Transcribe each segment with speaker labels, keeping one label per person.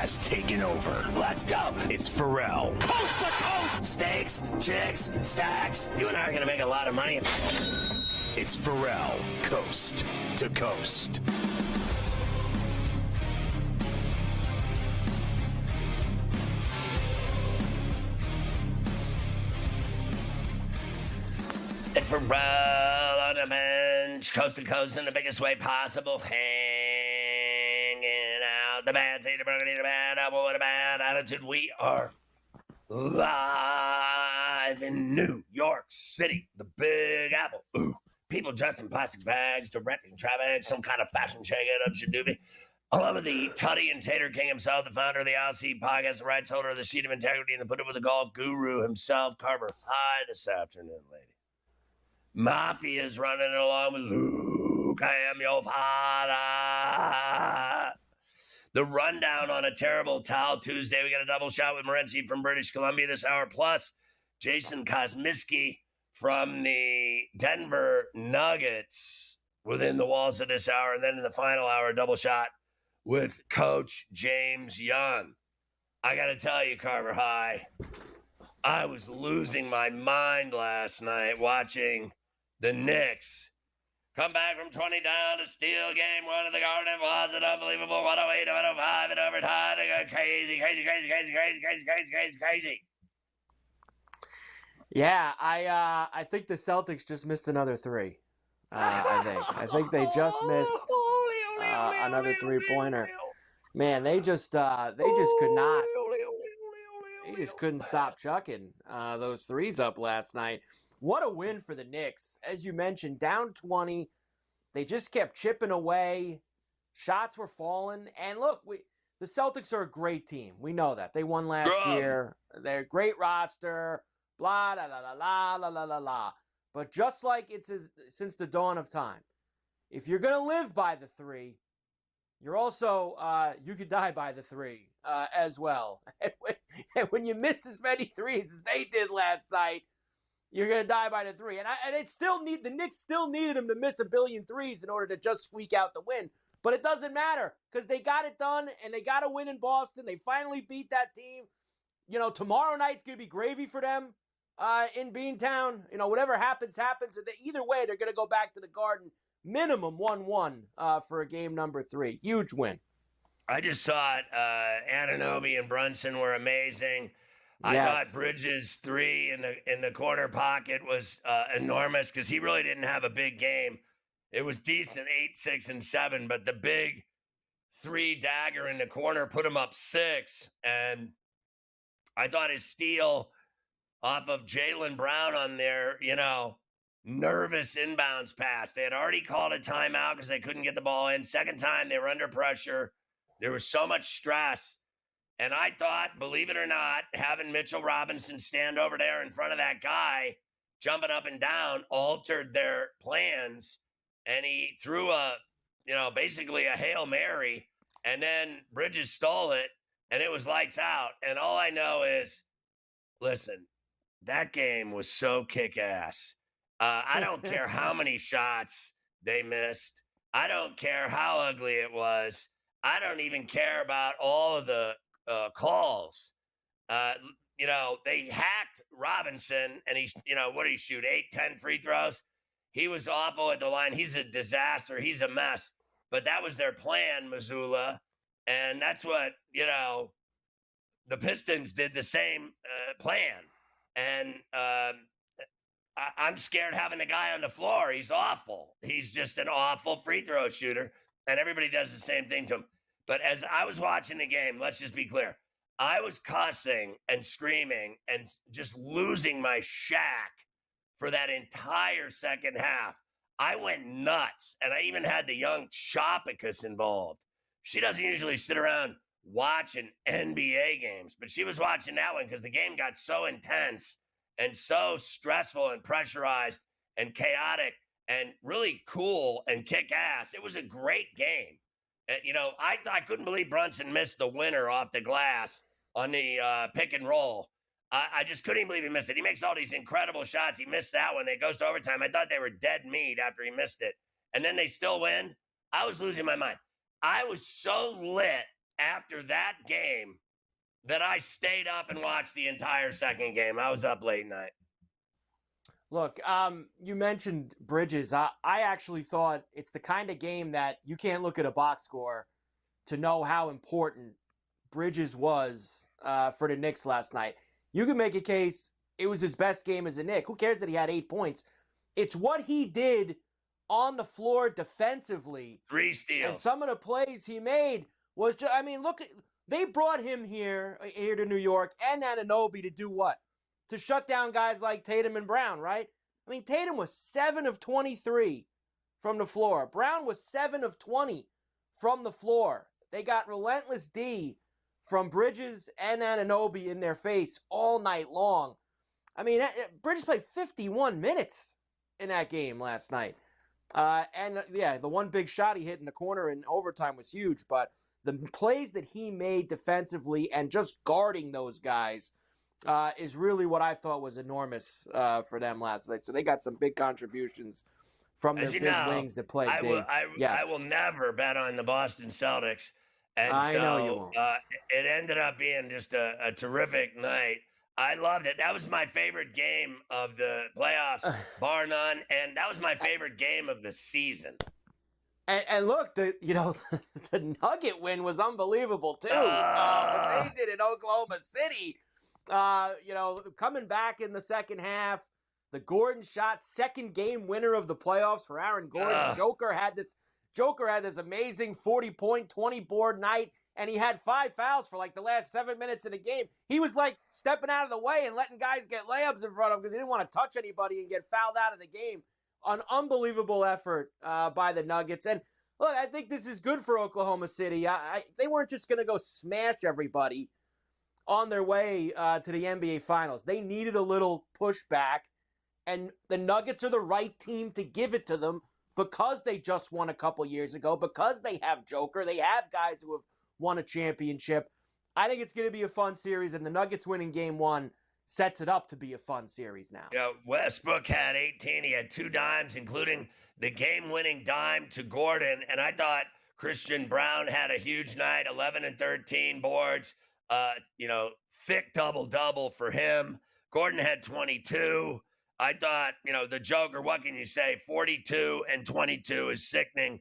Speaker 1: has taken over. Let's go. It's Ferrall. Coast to coast. Steaks, chicks, stacks. You and I are going to make a lot of money. It's Ferrall, coast to coast. It's Ferrall on the bench, coast to coast in the biggest way possible. Hanging out the bad seed, the broken, the bad apple with a bad attitude. We are live in New York City, the Big Apple. Ooh, people dressed in plastic bags, directing traffic, some kind of fashion shake-it-up should do me. All over the Tutty and Tater King himself, the founder of the LC podcast, the rights holder of the Sheet of Integrity, and the put it with the golf guru himself, Carver. Hi this afternoon, lady. Mafia's running it along with Luke. I am your father. The rundown on a terrible towel Tuesday. We got a double shot with Morency from British Columbia this hour, plus Jason Kosmiski from the Denver Nuggets within the walls of this hour. And then in the final hour, a double shot with Coach James Young. I got to tell you, Carver High, I was losing my mind last night watching the Knicks come back from 20 down to steal game one of the Garden. Was it unbelievable? 108, 105 in overtime. They go crazy.
Speaker 2: Yeah, I think the Celtics just missed another three. I think they just missed another 3-pointer. Man, they just could not. They just couldn't stop chucking those threes up last night. What a win for the Knicks. As you mentioned, down 20. They just kept chipping away. Shots were falling. And look, the Celtics are a great team. We know that. They won last year. They're a great roster. Blah, la, la, la, la, la, la, la. But just like it's since the dawn of time, if you're going to live by the three, you're also, you could die by the three as well. And when you miss as many threes as they did last night, you're going to die by the three. And the Knicks still needed them to miss a billion threes in order to just squeak out the win. But it doesn't matter because they got it done and they got a win in Boston. They finally beat that team. You know, tomorrow night's going to be gravy for them in Beantown. You know, whatever happens. And either way, they're going to go back to the Garden. Minimum 1-1 for a game number 3. Huge win.
Speaker 1: I just thought Anunoby and Brunson were amazing. I thought Bridges' 3 in the corner pocket was enormous because he really didn't have a big game. It was decent, 8, 6, and 7, but the big 3 dagger in the corner put him up 6. And I thought his steal off of Jaylen Brown on their, nervous inbounds pass. They had already called a timeout because they couldn't get the ball in. Second time, they were under pressure. There was so much stress. And I thought, believe it or not, having Mitchell Robinson stand over there in front of that guy, jumping up and down, altered their plans. And he threw basically a Hail Mary. And then Bridges stole it, and it was lights out. And all I know is, listen, that game was so kick-ass. I don't care how many shots they missed. I don't care how ugly it was. I don't even care about all of the calls. They hacked Robinson, and he's, what did he shoot? 8, 10 free throws. He was awful at the line. He's a disaster. He's a mess. But that was their plan, Missoula. And that's what, the Pistons did the same plan. And I'm scared having the guy on the floor. He's awful. He's just an awful free throw shooter. And everybody does the same thing to him. But as I was watching the game, let's just be clear. I was cussing and screaming and just losing my shack for that entire second half. I went nuts. And I even had the young Chopicus involved. She doesn't usually sit around watching NBA games, but she was watching that one because the game got so intense and so stressful and pressurized and chaotic and really cool and kick-ass. It was a great game. And, I couldn't believe Brunson missed the winner off the glass on the pick and roll. I just couldn't believe he missed it. He makes all these incredible shots. He missed that one. It goes to overtime. I thought they were dead meat after he missed it. And then they still win. I was losing my mind. I was so lit after that game that I stayed up and watched the entire second game. I was up late night.
Speaker 2: Look, you mentioned Bridges. I actually thought it's the kind of game that you can't look at a box score to know how important Bridges was for the Knicks last night. You can make a case it was his best game as a Knick. Who cares that he had 8 points? It's what he did on the floor defensively.
Speaker 1: 3 steals.
Speaker 2: And some of the plays he made was just, look, they brought him here to New York and Anunoby to do what? To shut down guys like Tatum and Brown, right? Tatum was 7 of 23 from the floor. Brown was 7 of 20 from the floor. They got relentless D from Bridges and Anunoby in their face all night long. Bridges played 51 minutes in that game last night. The one big shot he hit in the corner in overtime was huge, but the plays that he made defensively and just guarding those guys is really what I thought was enormous for them last night. So they got some big contributions from their big wings that played big.
Speaker 1: I will never bet on the Boston Celtics. And
Speaker 2: I know you won't.
Speaker 1: It ended up being just a terrific night. I loved it. That was my favorite game of the playoffs, bar none. And that was my favorite game of the season.
Speaker 2: And look, the Nugget win was unbelievable too. What they did in Oklahoma City, coming back in the second half, the Gordon shot, second game winner of the playoffs for Aaron Gordon. Joker had this amazing 40-point, 20-board night, and he had 5 fouls for like the last 7 minutes of the game. He was like stepping out of the way and letting guys get layups in front of him because he didn't want to touch anybody and get fouled out of the game. An unbelievable effort by the Nuggets. And look, I think this is good for Oklahoma City. They weren't just going to go smash everybody on their way to the NBA Finals. They needed a little pushback, and the Nuggets are the right team to give it to them because they just won a couple years ago, because they have Joker. They have guys who have won a championship. I think it's going to be a fun series, and the Nuggets winning game 1 sets it up to be a fun series now.
Speaker 1: Yeah, Westbrook had 18. He had 2 dimes, including the game-winning dime to Gordon. And I thought Christian Brown had a huge night, 11 and 13 boards. Thick double-double for him. Gordon had 22. I thought, the Joker, what can you say? 42 and 22 is sickening.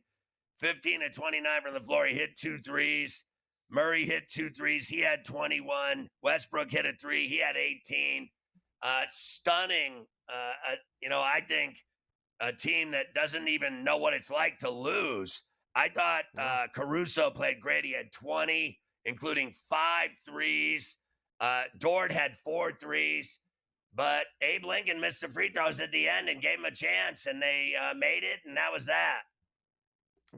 Speaker 1: 15 and 29 from the floor. He hit 2 threes. Murray hit 2 threes. He had 21. Westbrook hit a 3. He had 18. Stunning. I think a team that doesn't even know what it's like to lose. I thought Caruso played great. He had 20, including 5 threes. Dort had 4 threes. But Abe Lincoln missed the free throws at the end and gave him a chance, and they made it, and that was that.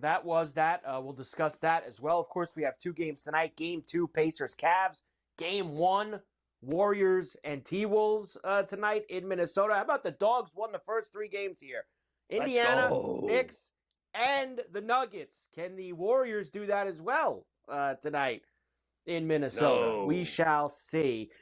Speaker 2: That was that. We'll discuss that as well. Of course, we have 2 games tonight. Game 2, Pacers-Cavs. Game 1, Warriors and T-Wolves tonight in Minnesota. How about the Dogs won the first 3 games here? Indiana, Knicks, and the Nuggets. Can the Warriors do that as well tonight in Minnesota?
Speaker 1: No.
Speaker 2: We shall see.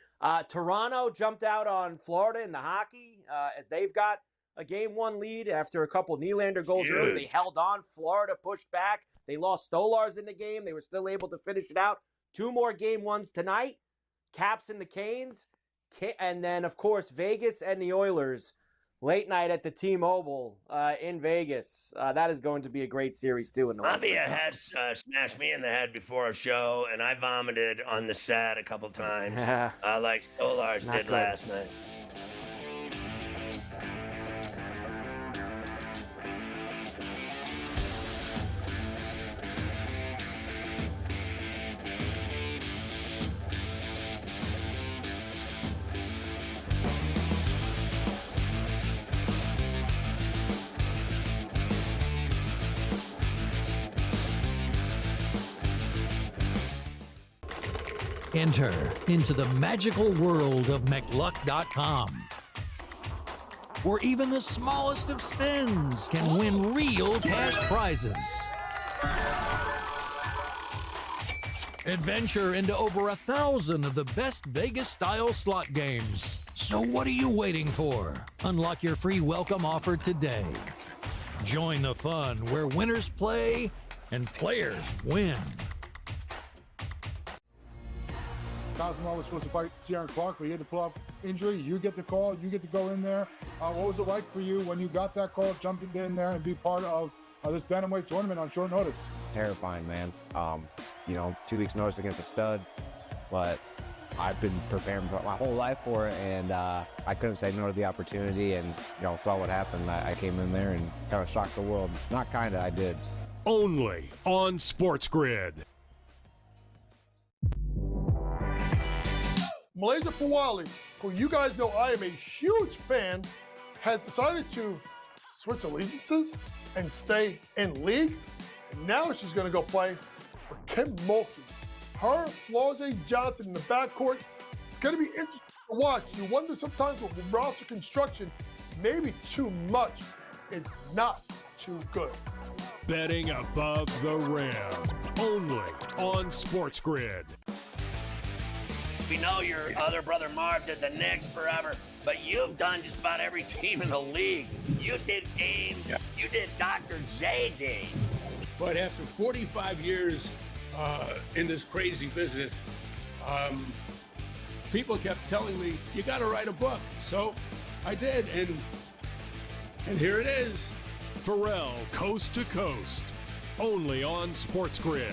Speaker 2: Toronto jumped out on Florida in the hockey as they've got a game 1 lead after a couple Nylander goals early. They held on. Florida pushed back. They lost Stolars in the game. They were still able to finish it out. 2 more game 1s tonight. Caps and the Canes. And then, of course, Vegas and the Oilers late night at the T-Mobile in Vegas. That is going to be a great series, too.
Speaker 1: Mafia has smashed me in the head before a show, and I vomited on the set a couple times, like Stolars did last night.
Speaker 3: Enter into the magical world of McLuck.com, where even the smallest of spins can win real cash prizes. Adventure into over 1,000 of the best Vegas-style slot games. So what are you waiting for? Unlock your free welcome offer today. Join the fun where winners play and players win.
Speaker 4: Cosmo was supposed to fight Ciaran Clark, but he had the pull-off injury. You get the call. You get to go in there. What was it like for you when you got that call, jumping in there and be part of this bantamweight tournament on short notice?
Speaker 5: Terrifying, man. 2 weeks notice against a stud, but I've been preparing my whole life for it, and I couldn't say no to the opportunity, and saw what happened. I came in there and kind of shocked the world. Not kind of, I did.
Speaker 6: Only on SportsGrid.
Speaker 7: Malaysia Fawali, who you guys know I am a huge fan, has decided to switch allegiances and stay in league. And now she's going to go play for Kim Mulkey. Her, Flau'jae Johnson in the backcourt. It's going to be interesting to watch. You wonder sometimes with roster construction, maybe too much is not too good.
Speaker 6: Betting above the rim. Only on SportsGrid.
Speaker 1: We know your other brother Marv did the Knicks forever, but you've done just about every team in the league. You did Ames. Yeah. You did Dr. J games.
Speaker 8: But after 45 years in this crazy business, people kept telling me, you got to write a book. So I did, and here it is.
Speaker 6: Ferrall, Coast to Coast. Only on SportsGrid.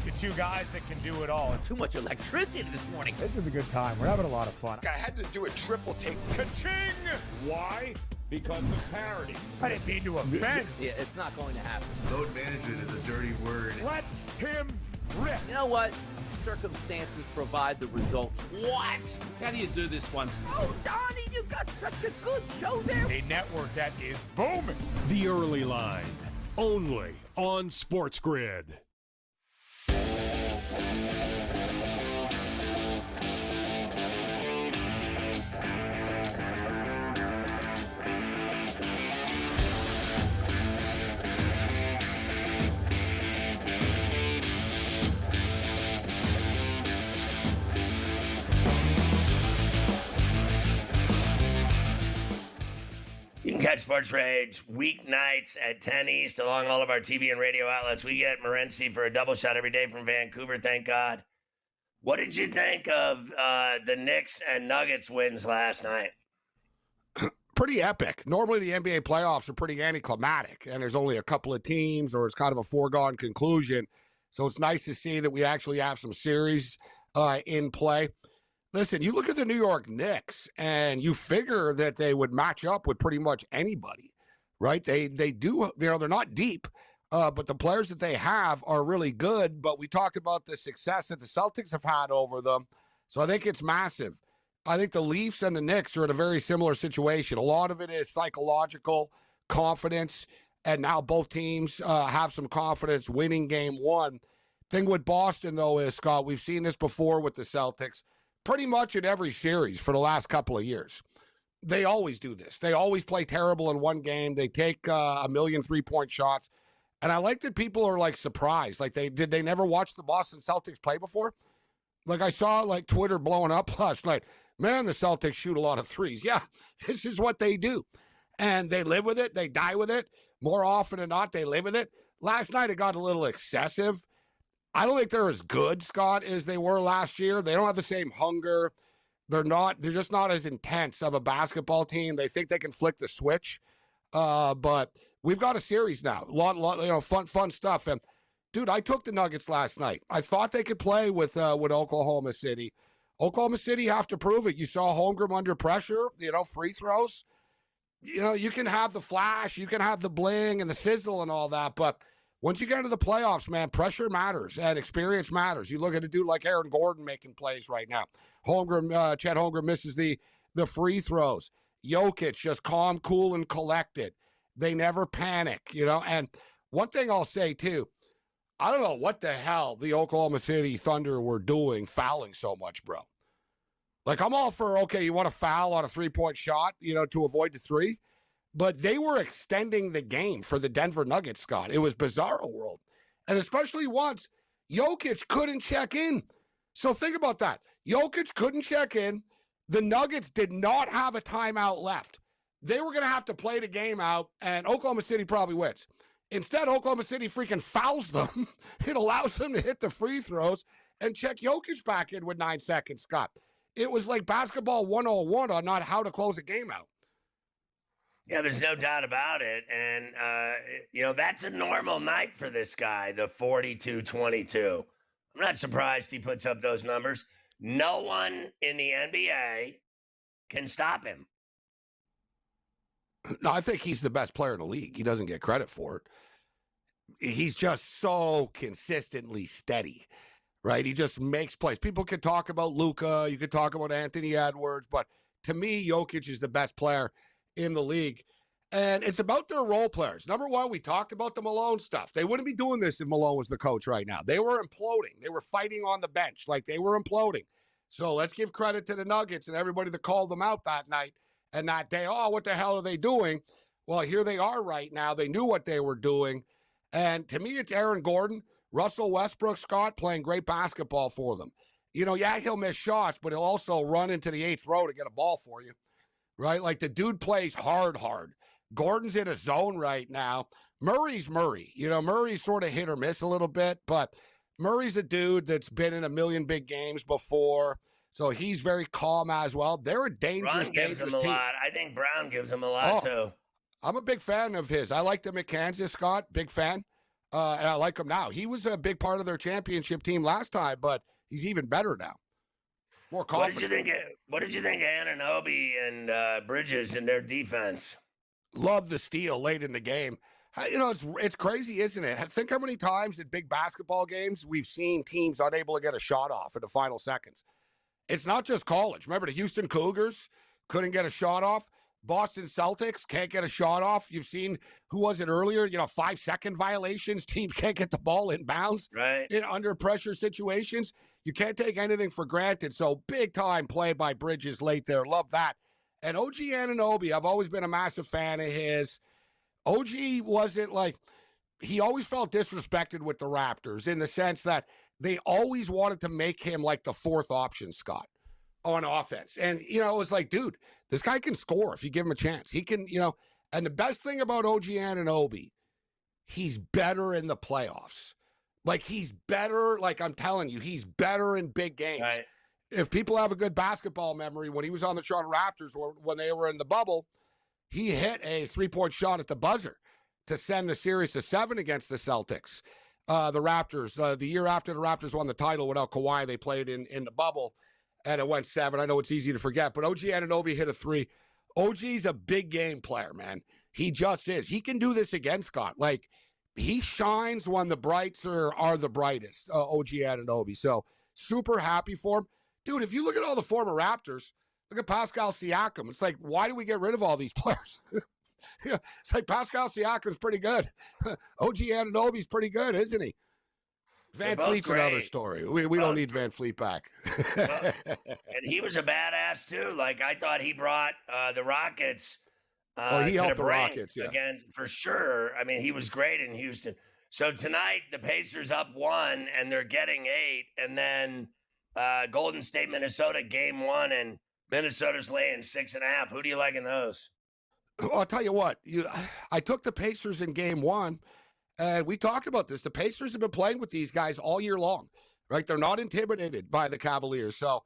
Speaker 9: The two guys that can do it all. Too much electricity this morning.
Speaker 10: This is a good time. We're having a lot of fun.
Speaker 9: I had to do a triple take. Ka-ching!
Speaker 8: Why? Because of parity.
Speaker 9: I didn't mean to offend.
Speaker 11: Yeah, it's not going to happen.
Speaker 12: Load management is a dirty word.
Speaker 9: Let him rip.
Speaker 11: You know what? Circumstances provide the results.
Speaker 9: What?
Speaker 11: How do you do this once? Oh, Donnie, you got such a good show there.
Speaker 9: A network that is booming.
Speaker 6: The Early Line. Only on SportsGrid.
Speaker 1: You can catch Sports Rage weeknights at 10 East along all of our TV and radio outlets. We get Morency for a double shot every day from Vancouver, thank God. What did you think of the Knicks and Nuggets wins last night?
Speaker 13: Pretty epic. Normally the NBA playoffs are pretty anticlimactic, and there's only a couple of teams, or it's kind of a foregone conclusion. So it's nice to see that we actually have some series in play. Listen, you look at the New York Knicks, and you figure that they would match up with pretty much anybody, right? They do, they're not deep, but the players that they have are really good. But we talked about the success that the Celtics have had over them, so I think it's massive. I think the Leafs and the Knicks are in a very similar situation. A lot of it is psychological confidence, and now both teams have some confidence winning game one. Thing with Boston, though, is, Scott, we've seen this before with the Celtics. Pretty much in every series for the last couple of years. They always do this. They always play terrible in one game. They take a million three-point shots. And I like that people are, like, surprised. Like, did they never watch the Boston Celtics play before? Like, I saw, like, Twitter blowing up last night. Man, the Celtics shoot a lot of threes. Yeah, this is what they do. And they live with it. They die with it. More often than not, they live with it. Last night, it got a little excessive. I don't think they're as good, Scott, as they were last year. They don't have the same hunger. They're just not as intense of a basketball team. They think they can flick the switch. But we've got a series now. A lot, fun stuff. And dude, I took the Nuggets last night. I thought they could play with Oklahoma City. Oklahoma City have to prove it. You saw Holmgren under pressure, free throws. You can have the flash, you can have the bling and the sizzle and all that, but once you get into the playoffs, man, pressure matters and experience matters. You look at a dude like Aaron Gordon making plays right now. Chet Holmgren misses the free throws. Jokic just calm, cool, and collected. They never panic, And one thing I'll say, too, I don't know what the hell the Oklahoma City Thunder were doing fouling so much, bro. Like, I'm all for, okay, you want to foul on a three-point shot, to avoid the three. But they were extending the game for the Denver Nuggets, Scott. It was bizarro world. And especially once, Jokic couldn't check in. So think about that. Jokic couldn't check in. The Nuggets did not have a timeout left. They were going to have to play the game out, and Oklahoma City probably wins. Instead, Oklahoma City freaking fouls them. It allows them to hit the free throws and check Jokic back in with 9 seconds, Scott. It was like basketball 101 on not how to close a game out.
Speaker 1: Yeah, there's no doubt about it. And, that's a normal night for this guy, the 42-22. I'm not surprised he puts up those numbers. No one in the NBA can stop him.
Speaker 13: No, I think he's the best player in the league. He doesn't get credit for it. He's just so consistently steady, right? He just makes plays. People can talk about Luka. You could talk about Anthony Edwards. But to me, Jokic is the best player in the league. And it's about their role players. Number one, we talked about the Malone stuff. They wouldn't be doing this if Malone was the coach right now. They were imploding. They were fighting on the bench like they were imploding. So let's give credit to the Nuggets and everybody that called them out that night and that day. Oh, what the hell are they doing? Well, here they are right now. They knew what they were doing. And to me, it's Aaron Gordon, Russell Westbrook, Scott, playing great basketball for them. He'll miss shots, but he'll also run into the 8th row to get a ball for you, right? Like the dude plays hard. Gordon's in a zone right now. Murray's Murray. Murray's sort of hit or miss a little bit, but Murray's a dude that's been in a million big games before, so he's very calm as well. They're a dangerous
Speaker 1: gives him a
Speaker 13: team.
Speaker 1: lot. I think Brown gives him a lot, too.
Speaker 13: I'm a big fan of his. I liked him at Kansas, Scott. Big fan. And I like him now. He was a big part of their championship team last time, but he's even better now. More confident.
Speaker 1: What did you think of Anunoby and Bridges in their defense?
Speaker 13: Love the steal late in the game. It's crazy, isn't it? Think how many times in big basketball games we've seen teams unable to get a shot off in the final seconds. It's not just college. Remember the Houston Cougars couldn't get a shot off? Boston Celtics can't get a shot off. You've seen, who was it earlier? 5-second violations. Teams can't get the ball in bounds.
Speaker 1: Right.
Speaker 13: In under pressure situations. You can't take anything for granted. So big time play by Bridges late there. Love that. And OG Anunoby, I've always been a massive fan of his. OG wasn't he always felt disrespected with the Raptors in the sense that they always wanted to make him like the 4th option, Scott, on offense. And, it was like, dude, this guy can score if you give him a chance. He can, and the best thing about OG Anunoby, he's better in the playoffs. He's better, I'm telling you, he's better in big games.
Speaker 1: Right.
Speaker 13: If people have a good basketball memory, when he was on the Toronto Raptors, or when they were in the bubble, he hit a 3-point shot at the buzzer to send the series to 7 against the Celtics. The Raptors, the year after the Raptors won the title without Kawhi, they played in the bubble, and it went 7. I know it's easy to forget, but OG Anunoby hit a 3. OG's a big game player, man. He just is. He can do this again, Scott. He shines when the brights are the brightest, OG Anunoby. So super happy for him. Dude, if you look at all the former Raptors, look at Pascal Siakam. It's like, why do we get rid of all these players? It's like Pascal Siakam's pretty good. OG Anunoby's pretty good, isn't he? Van Fleet's another story. We don't need Van Fleet back.
Speaker 1: And he was a badass, too. I thought he brought the Rockets
Speaker 13: he helped the Rockets, yeah.
Speaker 1: Again, for sure. I mean, he was great in Houston. So tonight, the Pacers up 1, and they're getting 8. And then Golden State, Minnesota, game 1, and Minnesota's laying 6.5. Who do you like in those?
Speaker 13: Well, I'll tell you what. I took the Pacers in game 1, and we talked about this. The Pacers have been playing with these guys all year long, right? They're not intimidated by the Cavaliers. So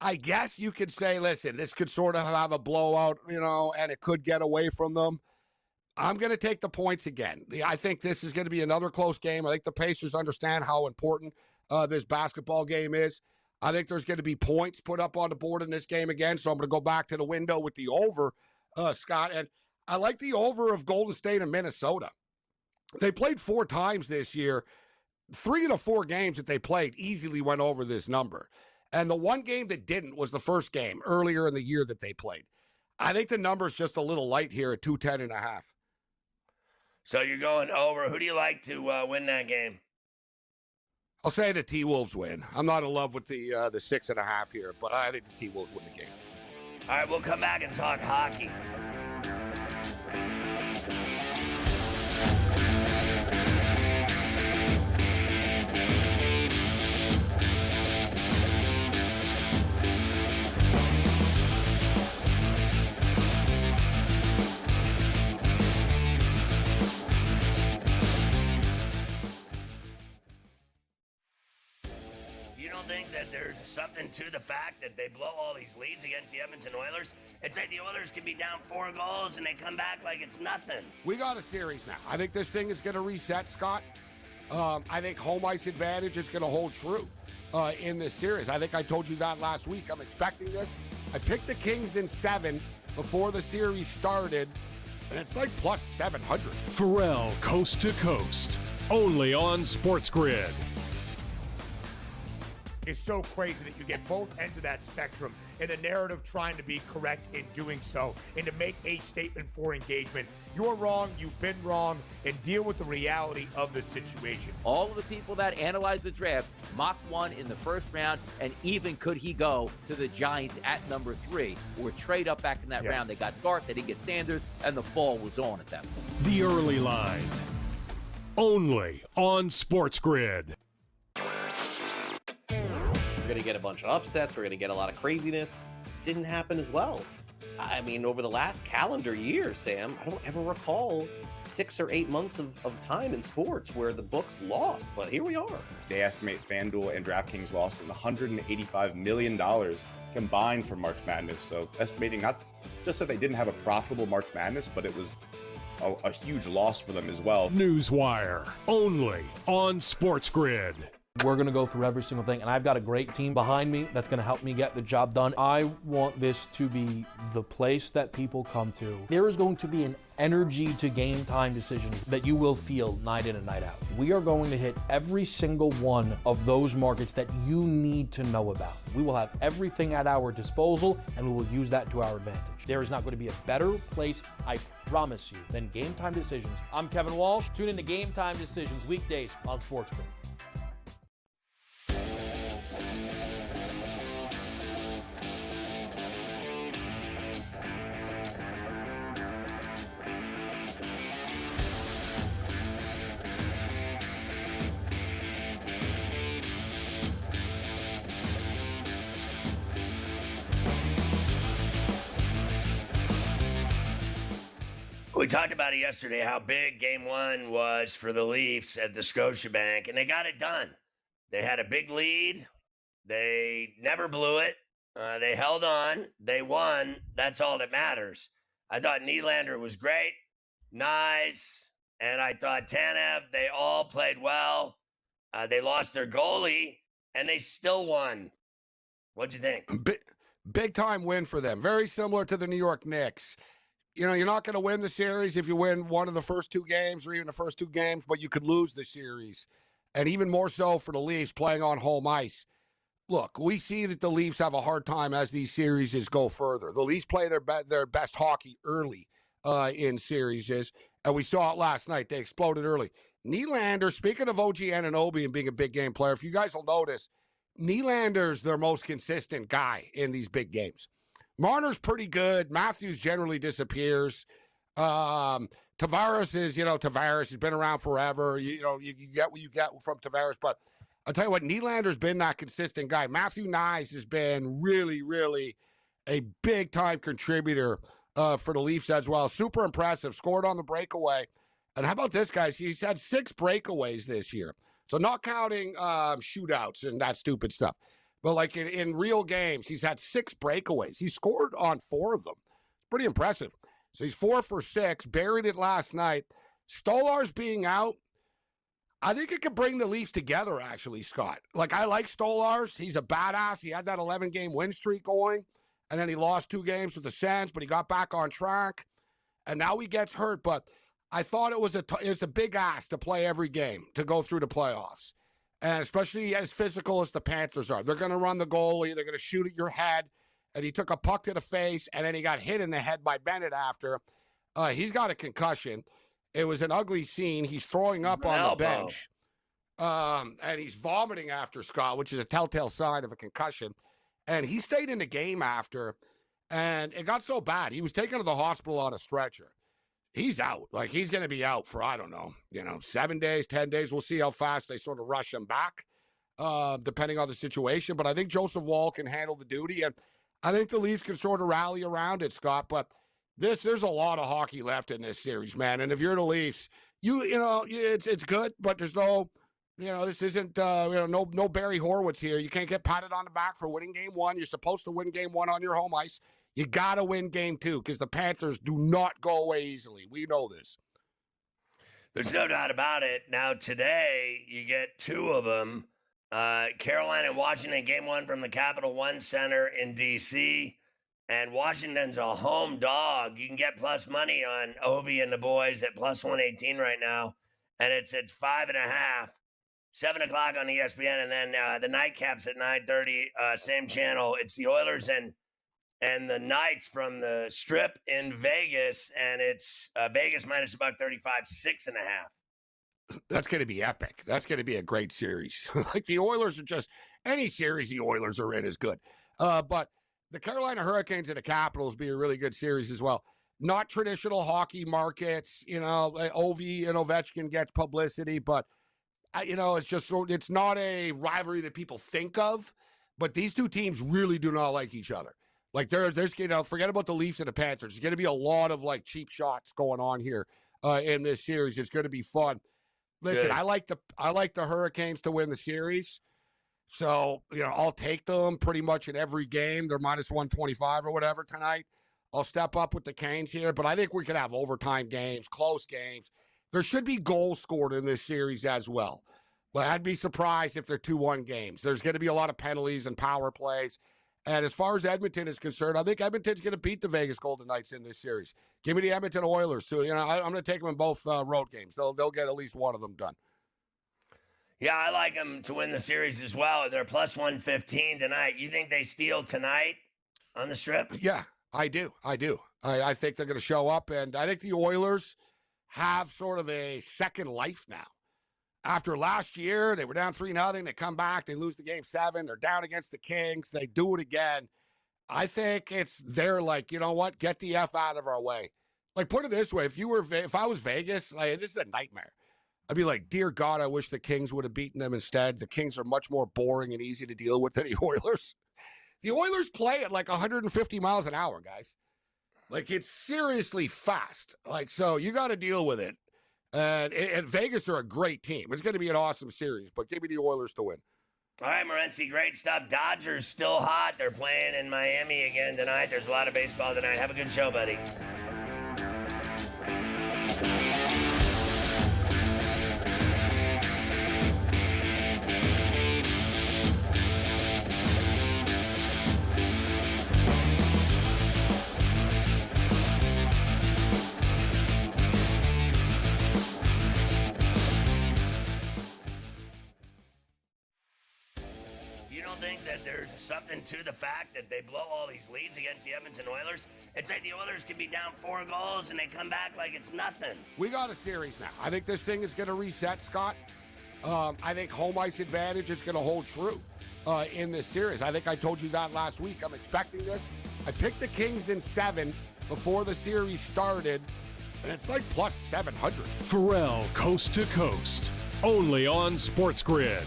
Speaker 13: I guess you could say, listen, this could sort of have a blowout, and it could get away from them. I'm going to take the points again. I think this is going to be another close game. I think the Pacers understand how important this basketball game is. I think there's going to be points put up on the board in this game again, so I'm going to go back to the window with the over, Scott. And I like the over of Golden State and Minnesota. They played 4 times this year. 3 of the 4 games that they played easily went over this number. And the one game that didn't was the first game earlier in the year that they played. I think the number's just a little light here at 210.5.
Speaker 1: So you're going over. Who do you like to win that game?
Speaker 13: I'll say the T-Wolves win. I'm not in love with the 6.5 here, but I think the T-Wolves win the game.
Speaker 1: All right, we'll come back and talk hockey. don't think that there's something to the fact that they blow all these leads against the Edmonton Oilers? It's like the Oilers can be down 4 goals and they come back like it's nothing.
Speaker 13: We got a series now. I think this thing is going to reset, Scott. I think home ice advantage is going to hold true in this series. I think I told you that last week. I'm expecting this. I picked the Kings in 7 before the series started, and it's like plus 700.
Speaker 6: Ferrall Coast to Coast, only on SportsGrid.
Speaker 9: It's so crazy that you get both ends of that spectrum and the narrative trying to be correct in doing so and to make a statement for engagement. You're wrong, you've been wrong, and deal with the reality of the situation.
Speaker 11: All of the people that analyze the draft mocked one in the first round, and even could he go to the Giants at number 3 or trade up back in that round. They got Gart, they didn't get Sanders, and the fall was on at that point.
Speaker 6: The Early Line, only on SportsGrid.
Speaker 14: We're going to get a bunch of upsets. We're going to get a lot of craziness. Didn't happen as well. I mean, over the last calendar year, Sam, I don't ever recall 6 or 8 months of time in sports where the books lost, but here we are.
Speaker 15: They estimate FanDuel and DraftKings lost $185 million combined for March Madness. So estimating not just that they didn't have a profitable March Madness, but it was a huge loss for them as well.
Speaker 6: Newswire, only on SportsGrid.
Speaker 16: We're going to go through every single thing, and I've got a great team behind me that's going to help me get the job done. I want this to be the place that people come to. There is going to be an energy to game time decisions that you will feel night in and night out. We are going to hit every single one of those markets that you need to know about. We will have everything at our disposal, and we will use that to our advantage. There is not going to be a better place, I promise you, than Game Time Decisions. I'm Kevin Walsh. Tune in to Game Time Decisions weekdays on SportsGrid.
Speaker 1: We talked about it yesterday, how big Game 1 was for the Leafs at the Scotiabank, and they got it done. They had a big lead. They never blew it. They held on. They won. That's all that matters. I thought Nylander was great, nice, and I thought Tanev, they all played well. They lost their goalie, and they still won. What'd you think?
Speaker 13: Big time win for them. Very similar to the New York Knicks. You know, you're not going to win the series if you win one of the first 2 games or even the first 2 games, but you could lose the series. And even more so for the Leafs playing on home ice. Look, we see that the Leafs have a hard time as these series go further. The Leafs play their best hockey early in series, and we saw it last night. They exploded early. Nylander, speaking of OG Anunoby and being a big game player, if you guys will notice, Nylander's their most consistent guy in these big games. Marner's pretty good. Matthews generally disappears. Tavares has been around forever. You get what you get from Tavares. But I'll tell you what, Nylander's been that consistent guy. Matthew Nyes has been really, really a big-time contributor for the Leafs as well. Super impressive. Scored on the breakaway. And how about this, guys? He's had 6 breakaways this year. So not counting shootouts and that stupid stuff. But like in real games, he's had 6 breakaways. He scored on 4 of them. Pretty impressive. So he's 4 for 6, buried it last night. Stolarz being out, I think it could bring the Leafs together, actually, Scott. Like, I like Stolarz. He's a badass. He had that 11-game win streak going, and then he lost 2 games with the Sens, but he got back on track, and now he gets hurt. But I thought it's a big ask to play every game to go through the playoffs. And especially as physical as the Panthers are. They're going to run the goalie. They're going to shoot at your head. And he took a puck to the face, and then he got hit in the head by Bennett after. He's got a concussion. It was an ugly scene. He's throwing up on the bench. And he's vomiting after, Scott, which is a telltale sign of a concussion. And he stayed in the game after, and it got so bad. He was taken to the hospital on a stretcher. He's out. Like, he's going to be out for, 7 days, 10 days. We'll see how fast they sort of rush him back, depending on the situation. But I think Joseph Woll can handle the duty, and I think the Leafs can sort of rally around it, Scott. But there's a lot of hockey left in this series, man. And if you're the Leafs, it's good, but there's no This isn't, no Barry Horowitz here. You can't get patted on the back for winning game one. You're supposed to win game one on your home ice. You got to win game two because the Panthers do not go away easily. We know this.
Speaker 1: There's no doubt about it. Now, today, you get two of them. Carolina and Washington, game one from the Capital One Center in D.C., and Washington's a home dog. You can get plus money on Ovi and the boys at plus 118 right now, and it's 5.5. 7 o'clock on ESPN, and then the nightcaps at 9:30, same channel. It's the Oilers and the Knights from the Strip in Vegas, and it's Vegas minus $135, 6.5.
Speaker 13: That's going to be epic. That's going to be a great series. Like the Oilers are just any series the Oilers are in is good. But the Carolina Hurricanes and the Capitals be a really good series as well. Not traditional hockey markets. Ovi and Ovechkin gets publicity, but it's not a rivalry that people think of, but these two teams really do not like each other. Like there's forget about the Leafs and the Panthers. There's going to be a lot of like cheap shots going on here in this series. It's going to be fun. Listen, good. I like the Hurricanes to win the series. So, I'll take them pretty much in every game. They're minus 125 or whatever tonight. I'll step up with the Canes here, but I think we could have overtime games, close games. There should be goals scored in this series as well. But I'd be surprised if they're 2-1 games. There's going to be a lot of penalties and power plays. And as far as Edmonton is concerned, I think Edmonton's going to beat the Vegas Golden Knights in this series. Give me the Edmonton Oilers, too. I'm going to take them in both road games. They'll get at least one of them done.
Speaker 1: Yeah, I like them to win the series as well. They're plus 115 tonight. You think they steal tonight on the Strip?
Speaker 13: Yeah, I do. I think they're going to show up, and I think the Oilers have sort of a second life now. After last year, they were down 3-0. They come back, they lose the game 7. They're down against the Kings. They do it again. I think they're like, you know what? Get the F out of our way. Like, put it this way. If I was Vegas, this is a nightmare. I'd be like, dear God, I wish the Kings would have beaten them instead. The Kings are much more boring and easy to deal with than the Oilers. The Oilers play at like 150 miles an hour, guys. Like, it's seriously fast. Like, so you got to deal with it. And Vegas are a great team. It's going to be an awesome series, but give me the Oilers to win.
Speaker 1: All right, Morency, great stuff. Dodgers still hot. They're playing in Miami again tonight. There's a lot of baseball tonight. Have a good show, buddy. Think that there's something to the fact that they blow all these leads against the Edmonton Oilers? It's like the Oilers can be down 4 goals and they come back like it's nothing.
Speaker 13: We got a series now. I think this thing is going to reset, Scott. I think home ice advantage is going to hold true in this series. I think I told you that last week. I'm expecting this. I picked the Kings in 7 before the series started, and it's like plus 700.
Speaker 6: Ferrall coast to coast, only on SportsGrid.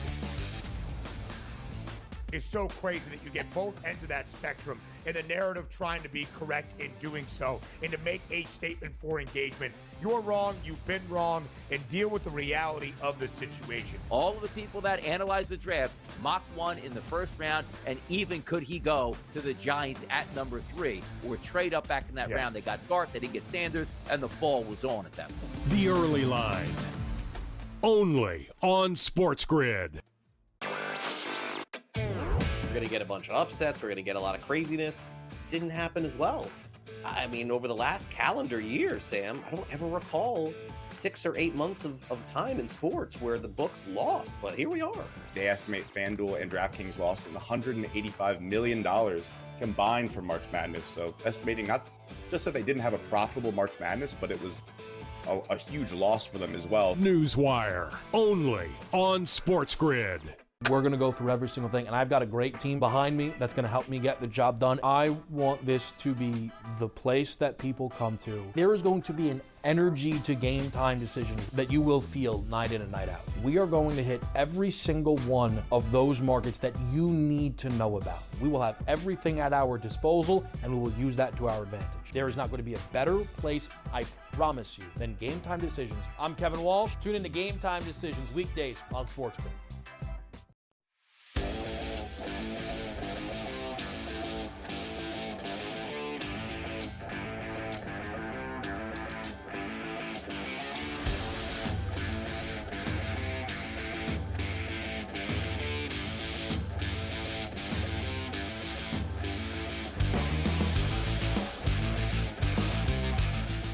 Speaker 9: Is so crazy that you get both ends of that spectrum and the narrative trying to be correct in doing so and to make a statement for engagement. You're wrong, you've been wrong, and deal with the reality of the situation.
Speaker 11: All of the people that analyze the draft mocked one in the first round, and even could he go to the Giants at number 3 or trade up back in that round. They got Gart, they didn't get Sanders, and the fall was on at that point.
Speaker 6: The early line, only on SportsGrid.
Speaker 14: We're going to get a bunch of upsets. We're going to get a lot of craziness. Didn't happen as well. I mean, over the last calendar year, Sam, I don't ever recall 6 or 8 months of time in sports where the books lost, but here we are.
Speaker 15: They estimate FanDuel and DraftKings lost $185 million combined for March Madness. So estimating not just that they didn't have a profitable March Madness, but it was a huge loss for them as well.
Speaker 6: Newswire, only on SportsGrid.
Speaker 16: We're going to go through every single thing, and I've got a great team behind me that's going to help me get the job done. I want this to be the place that people come to. There is going to be an energy to game time decisions that you will feel night in and night out. We are going to hit every single one of those markets that you need to know about. We will have everything at our disposal, and we will use that to our advantage. There is not going to be a better place, I promise you, than Game Time Decisions. I'm Kevin Walsh. Tune in to Game Time Decisions weekdays on SportsGrid.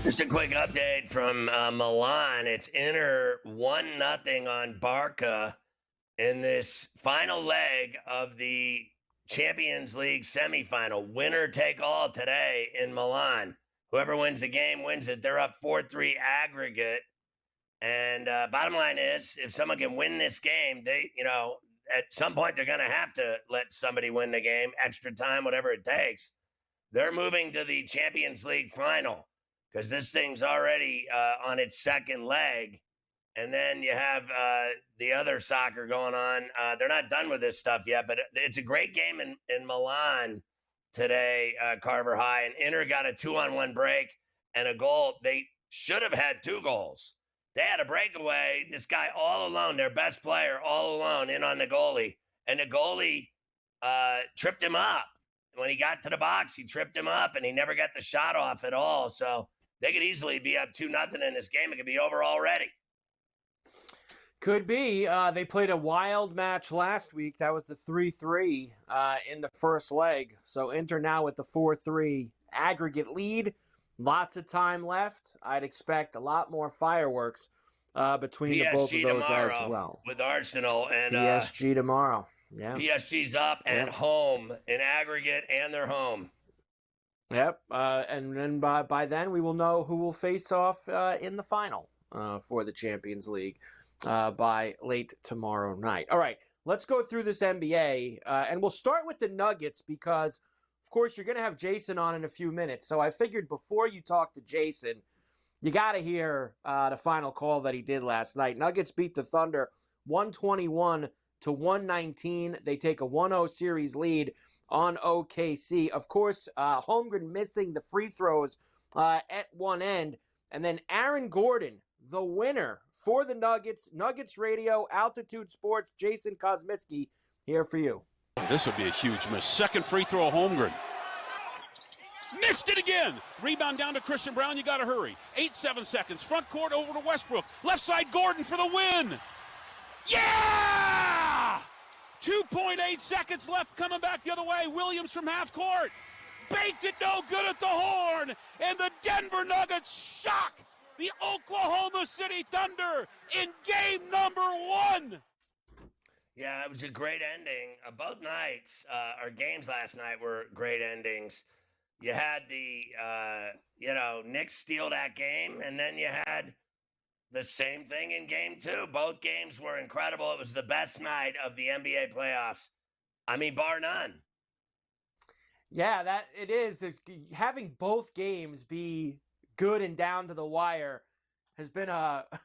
Speaker 1: Just a quick update from Milan. It's Inter 1-0 on Barca in this final leg of the Champions League semifinal. Winner take all today in Milan. Whoever wins the game wins it. They're up 4-3 aggregate. And bottom line is, if someone can win this game, they, at some point they're going to have to let somebody win the game, extra time, whatever it takes. They're moving to the Champions League final, because this thing's already on its second leg. And then you have the other soccer going on. They're not done with this stuff yet, but it's a great game in Milan today, Carver High. And Inter got a 2-on-1 break and a goal. They should have had 2 goals. They had a breakaway. This guy all alone, their best player, all alone in on the goalie. And the goalie tripped him up. When he got to the box, he tripped him up, and he never got the shot off at all. So they could easily be up 2-0 in this game. It could be over already.
Speaker 2: Could be. They played a wild match last week. That was the 3-3 in the first leg. So Inter now with the 4-3 aggregate lead. Lots of time left. I'd expect a lot more fireworks between the both of those as well.
Speaker 1: With Arsenal and
Speaker 2: PSG tomorrow. Yeah.
Speaker 1: PSG's up and home in aggregate, and they're home.
Speaker 2: Yep. And then by then we will know who will face off in the final for the Champions League by late tomorrow night. All right, let's go through this NBA, and we'll start with the Nuggets because, of course, you're going to have Jason on in a few minutes. So I figured before you talk to Jason, you got to hear the final call that he did last night. Nuggets beat the Thunder 121-119. They take a 1-0 series lead on OKC. Of course, Holmgren missing the free throws at one end. And then Aaron Gordon, the winner for the Nuggets. Nuggets Radio, Altitude Sports, Jason Kosmitsky here for you.
Speaker 17: This would be a huge miss. Second free throw, Holmgren. Missed it again. Rebound down to Christian Brown. You got to hurry. 8-7 seconds. Front court over to Westbrook. Left side Gordon for the win. Yeah! 2.8 seconds left, coming back the other way. Williams from half court. Baked it no good at the horn. And the Denver Nuggets shock the Oklahoma City Thunder in game number 1.
Speaker 1: Yeah, it was a great ending. Both nights, our games last night were great endings. You had the, Knicks steal that game, and then you had the same thing in game 2. Both games were incredible. It was the best night of the NBA playoffs. I mean, bar none.
Speaker 2: Yeah, that it is. Having both games be good and down to the wire has been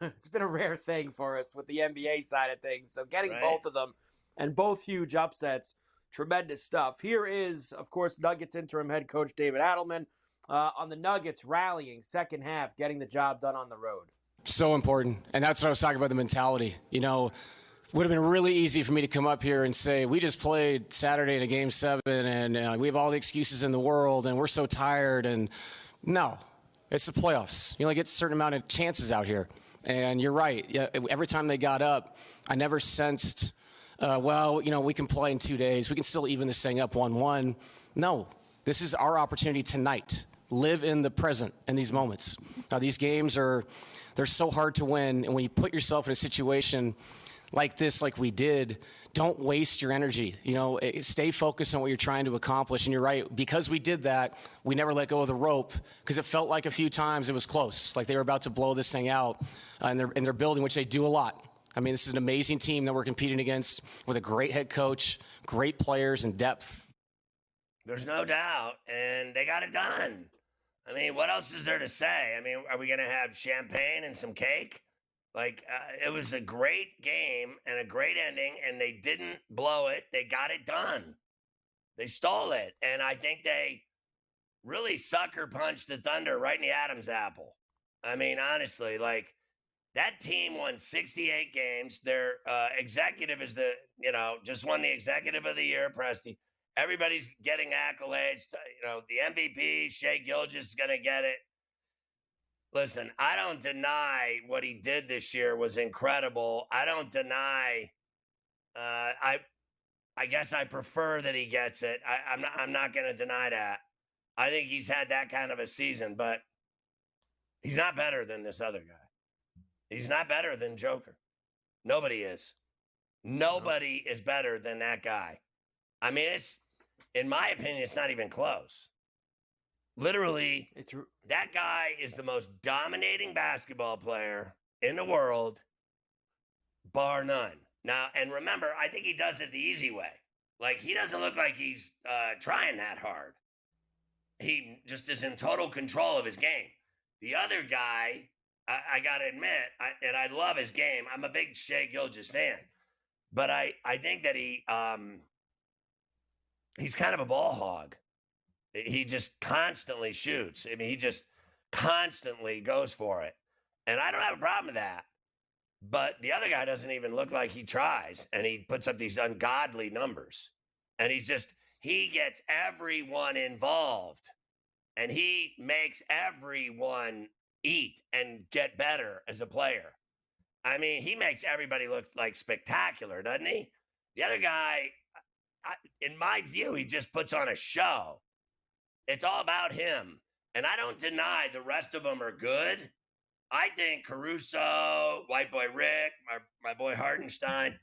Speaker 2: it's been a rare thing for us with the NBA side of things. So getting both of them and both huge upsets, tremendous stuff. Here is, of course, Nuggets interim head coach David Adelman on the Nuggets rallying second half, getting the job done on the road.
Speaker 18: So important. And that's what I was talking about, the mentality. Would have been really easy for me to come up here and say, we just played Saturday in a game 7 and we have all the excuses in the world and we're so tired. And no, it's the playoffs. You only get a certain amount of chances out here. And you're right. Yeah, every time they got up, I never sensed, we can play in 2 days. We can still even this thing up 1-1. No, this is our opportunity tonight. Live in the present in these moments. Now, these games they're so hard to win. And when you put yourself in a situation like this, like we did, don't waste your energy. Stay focused on what you're trying to accomplish. And you're right, because we did that, we never let go of the rope because it felt like a few times it was close, like they were about to blow this thing out in their building, which they do a lot. I mean, this is an amazing team that we're competing against with a great head coach, great players, and depth.
Speaker 1: There's no doubt, and they got it done. I mean, what else is there to say? I mean, are we going to have champagne and some cake? It was a great game and a great ending, and they didn't blow it. They got it done. They stole it. And I think they really sucker punched the Thunder right in the Adam's apple. I mean, honestly, like that team won 68 games. Their executive is just won the executive of the year, Presti. Everybody's getting accolades. The MVP, Shai Gilgeous, is going to get it. Listen, I don't deny what he did this year was incredible. I don't deny. I guess I prefer that he gets it. I'm not going to deny that. I think he's had that kind of a season, but he's not better than this other guy. He's not better than Joker. Nobody is. Nobody is better than that guy. I mean, in my opinion, it's not even close. Literally, that guy is the most dominating basketball player in the world, bar none. Now, and remember, I think he does it the easy way. Like, he doesn't look like he's trying that hard. He just is in total control of his game. The other guy, I got to admit, and I love his game. I'm a big Shai Gilgeous fan. But I think that he's kind of a ball hog. He just constantly shoots. I mean, he just constantly goes for it. And I don't have a problem with that. But the other guy doesn't even look like he tries. And he puts up these ungodly numbers. And he gets everyone involved. And he makes everyone eat and get better as a player. I mean, he makes everybody look like spectacular, doesn't he? The other guy, in my view, he just puts on a show. It's all about him. And I don't deny the rest of them are good. I think Caruso, White Boy Rick, my boy Hartenstein,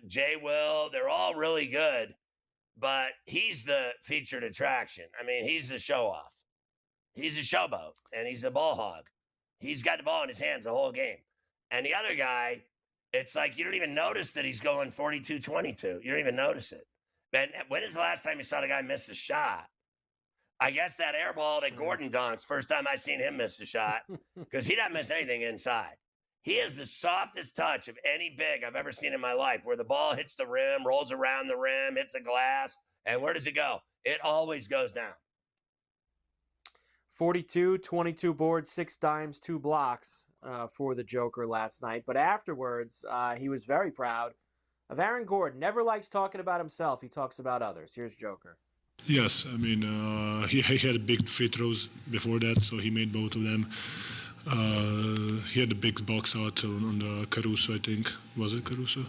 Speaker 1: Jay Will, they're all really good. But he's the featured attraction. I mean, he's the show-off. He's a showboat, and he's a ball hog. He's got the ball in his hands the whole game. And the other guy, it's like you don't even notice that he's going 42-22. You don't even notice it. Man, when is the last time you saw the guy miss a shot? I guess that air ball that Gordon dunks, first time I seen him miss a shot, because he doesn't miss anything inside. He has the softest touch of any big I've ever seen in my life, where the ball hits the rim, rolls around the rim, hits the glass, and where does it go? It always goes down.
Speaker 2: 42, 22 boards, 6 dimes, 2 blocks for the Joker last night. But afterwards, he was very proud of Aaron Gordon. Never likes talking about himself. He talks about others. Here's Joker.
Speaker 19: Yes, I mean, he had big free throws before that, so he made both of them. He had the big box out on the Caruso, I think. Was it Caruso?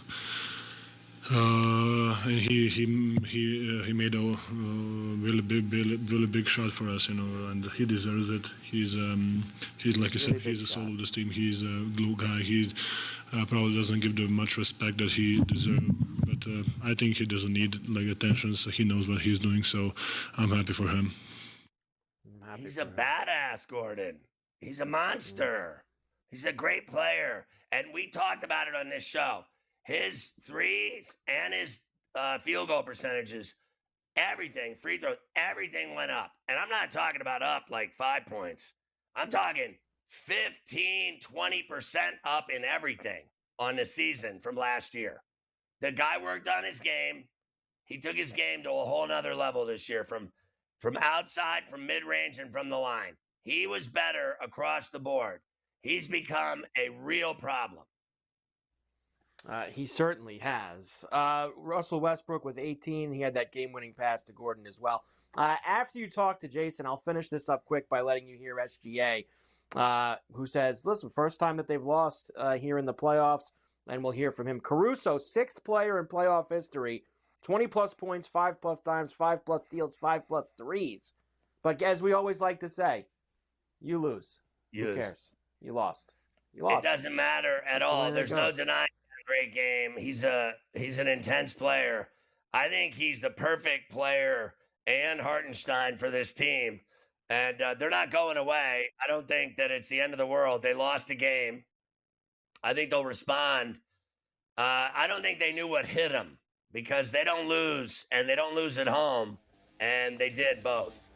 Speaker 19: And he made a really big shot for us, and he deserves it. He's like you said, he's the soul of this team. He's a glue guy. He probably doesn't give them much respect that he deserves, but I think he doesn't need attention. So he knows what he's doing. So I'm happy for him.
Speaker 1: He's a badass, Gordon. He's a monster. He's a great player, and we talked about it on this show. His threes and his field goal percentages, everything, free throws, everything went up. And I'm not talking about up like 5 points. I'm talking 15, 20% up in everything on the season from last year. The guy worked on his game. He took his game to a whole nother level this year from outside, from mid-range, and from the line. He was better across the board. He's become a real problem.
Speaker 2: He certainly has. Russell Westbrook with 18. He had that game-winning pass to Gordon as well. After you talk to Jason, I'll finish this up quick by letting you hear SGA, who says, listen, first time that they've lost here in the playoffs, and we'll hear from him. Caruso, 6th player in playoff history, 20-plus points, 5-plus dimes, 5-plus steals, 5-plus threes. But as we always like to say, you lose. Who cares? You lost.
Speaker 1: It doesn't matter at all. There's no denying a great game. He's an intense player. I think he's the perfect player and Hartenstein for this team. And they're not going away. I don't think that it's the end of the world. They lost a game. I think they'll respond. I don't think they knew what hit them because they don't lose, and they don't lose at home. And they did both.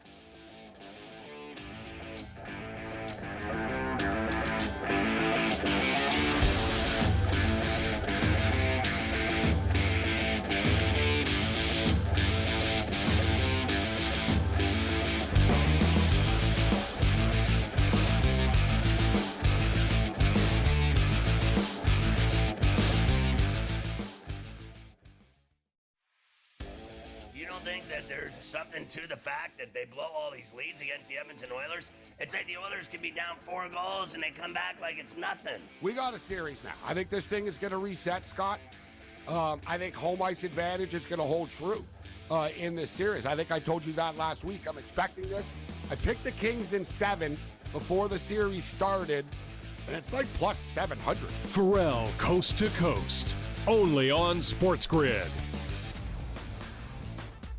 Speaker 1: think that there's something to the fact that they blow all these leads against the Edmonton Oilers? It's like the Oilers can be down 4 goals and they come back like it's nothing.
Speaker 13: We got a series now. I think this thing is going to reset, Scott. I think home ice advantage is going to hold true in this series. I think I told you that last week. I'm expecting this. I picked the Kings in 7 before the series started, and it's like plus 700.
Speaker 6: Ferrall Coast to Coast, only on SportsGrid.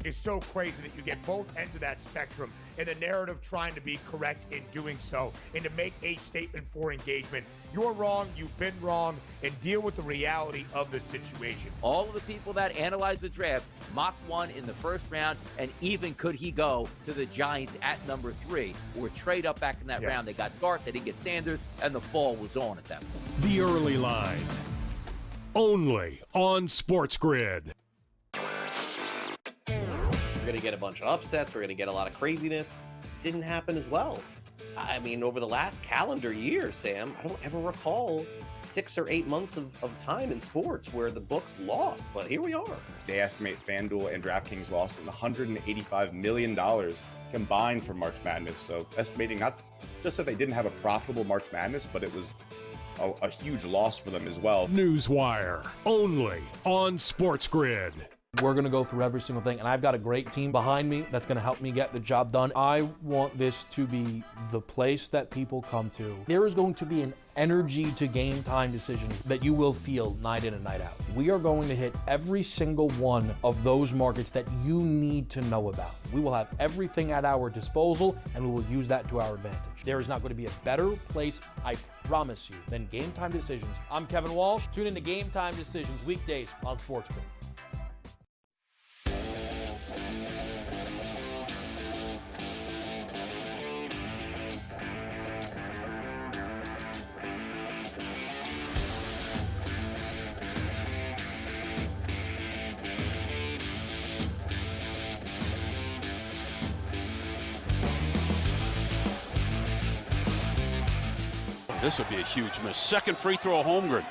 Speaker 9: It's so crazy that you get both ends of that spectrum and the narrative trying to be correct in doing so and to make a statement for engagement. You're wrong, you've been wrong, and deal with the reality of the situation.
Speaker 11: All of the people that analyze the draft mocked one in the first round, and even could he go to the Giants at number 3 or trade up back in that round. They got Dart, they didn't get Sanders, and the fall was on at that point.
Speaker 6: The early line, only on SportsGrid.
Speaker 14: We're going to get a bunch of upsets. We're going to get a lot of craziness. Didn't happen as well. I mean, over the last calendar year, Sam, I don't ever recall 6 or 8 months of time in sports where the books lost, but here we are.
Speaker 15: They estimate FanDuel and DraftKings lost $185 million combined from March Madness. So estimating not just that they didn't have a profitable March Madness, but it was a huge loss for them as well.
Speaker 6: Newswire, only on SportsGrid.
Speaker 16: We're going to go through every single thing, and I've got a great team behind me that's going to help me get the job done. I want this to be the place that people come to. There is going to be an energy to game time decisions that you will feel night in and night out. We are going to hit every single one of those markets that you need to know about. We will have everything at our disposal, and we will use that to our advantage. There is not going to be a better place, I promise you, than Game Time Decisions. I'm Kevin Walsh. Tune in to Game Time Decisions weekdays on SportsGrid.
Speaker 17: This would be a huge miss. Second free throw, Holmgren.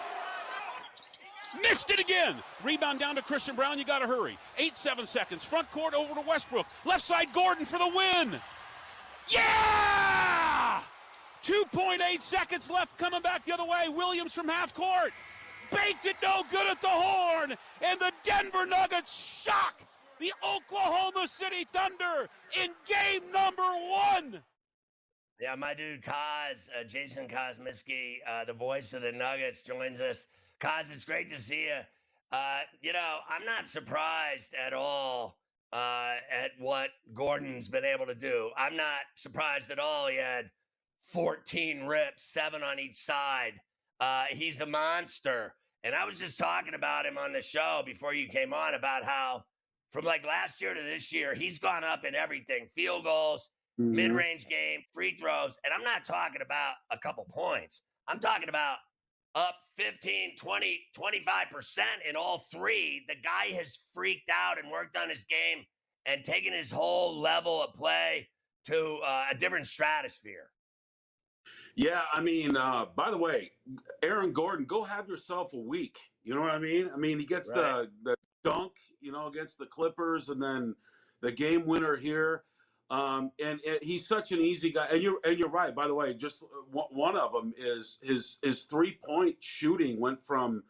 Speaker 17: Missed it again. Rebound down to Christian Brown. You got to hurry. 7 seconds. Front court over to Westbrook. Left side, Gordon for the win. Yeah! 2.8 seconds left coming back the other way. Williams from half court. Baked it no good at the horn. And the Denver Nuggets shock the Oklahoma City Thunder in game number 1.
Speaker 1: Yeah, my dude Kaz, Jason Kosmiski, the voice of the Nuggets, joins us. Kaz, it's great to see you. I'm not surprised at all at what Gordon's been able to do. I'm not surprised at all he had 14 rips, 7 on each side. He's a monster. And I was just talking about him on the show before you came on about how from like last year to this year, he's gone up in everything. Field goals, mid-range game, free throws. And I'm not talking about a couple points. I'm talking about up 15, 20, 25% in all 3. The guy has freaked out and worked on his game and taken his whole level of play to a different stratosphere.
Speaker 20: Yeah, I mean, by the way, Aaron Gordon, go have yourself a week. You know what I mean? I mean, he gets the dunk, against the Clippers, and then the game winner here. And he's such an easy guy. And you're right. By the way, just one of them is his 3-point shooting went from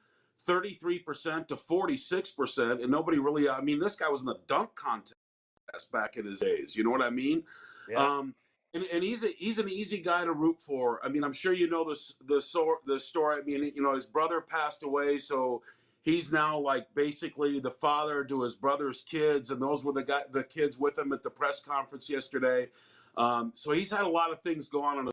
Speaker 20: 33% to 46%, and nobody really. I mean, this guy was in the dunk contest back in his days. You know what I mean? Yeah. And he's an easy guy to root for. I mean, I'm sure you know the story. I mean, his brother passed away, so he's now like basically the father to his brother's kids, and those were the kids with him at the press conference yesterday. So he's had a lot of things go on in his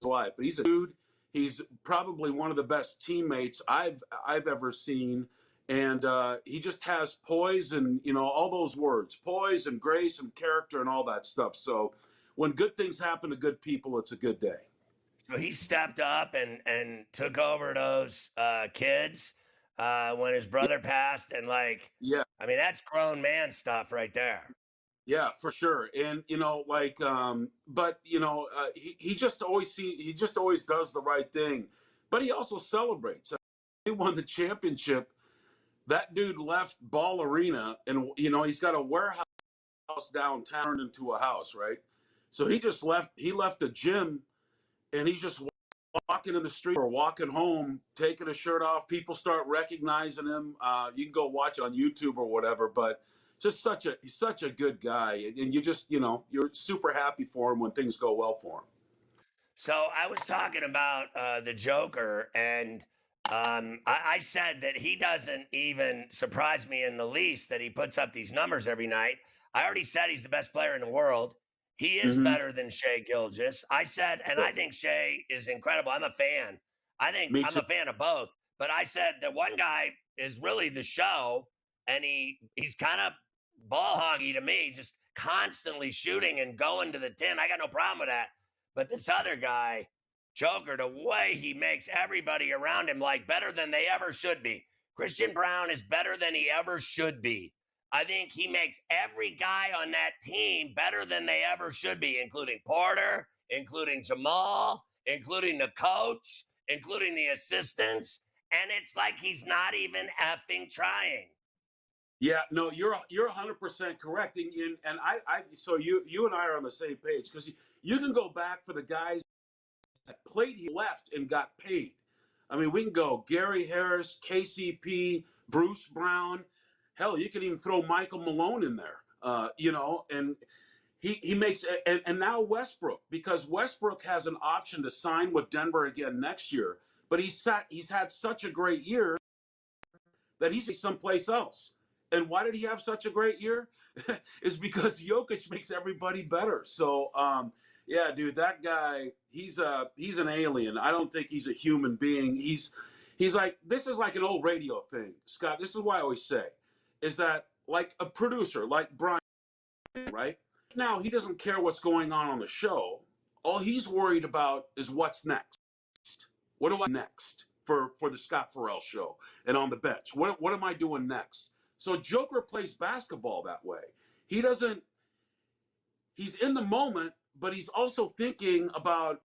Speaker 20: life, but he's a dude. He's probably one of the best teammates I've ever seen, and he just has poise and all those words, poise and grace and character and all that stuff. So when good things happen to good people, it's a good day.
Speaker 1: So he stepped up and took over those kids when his brother passed, and I mean, that's grown man stuff right there.
Speaker 20: Yeah, for sure. And he just always does the right thing, but he also celebrates. He won the championship. That dude left Ball Arena, and he's got a warehouse house downtown into a house, right? So he left the gym, and he's just walking in the street or walking home, taking his shirt off. People start recognizing him. You can go watch it on YouTube or whatever, but just he's such a good guy. And you just, you're super happy for him when things go well for him.
Speaker 1: So I was talking about the Joker, and I said that he doesn't even surprise me in the least that he puts up these numbers every night. I already said he's the best player in the world. He is better than Shai Gilgeous. I said, and I think Shai is incredible. I'm a fan. I'm a fan of both. But I said that one guy is really the show, and he's kind of ball hoggy to me, just constantly shooting and going to the 10. I got no problem with that. But this other guy, Joker, the way he makes everybody around him like better than they ever should be. Christian Brown is better than he ever should be. I think he makes every guy on that team better than they ever should be, including Porter, including Jamal, including the coach, including the assistants. And it's like he's not even effing trying.
Speaker 20: Yeah, no, you're 100% correct. And so you and I are on the same page, because you can go back for the guys that played, he left and got paid. I mean, we can go Gary Harris, KCP, Bruce Brown. Hell, you can even throw Michael Malone in there, and he makes and now Westbrook, because Westbrook has an option to sign with Denver again next year, but he's had such a great year that he's someplace else. And why did he have such a great year? Is because Jokic makes everybody better. So, yeah, dude, that guy, he's an alien. I don't think he's a human being. He's like, this is like an old radio thing, Scott. This is why I always say, is that like a producer, like Brian, right? Now, he doesn't care what's going on the show. All he's worried about is what's next. What do I next for the Scott Ferrall show and on the bench? What am I doing next? So Joker plays basketball that way. He's in the moment, but he's also thinking about,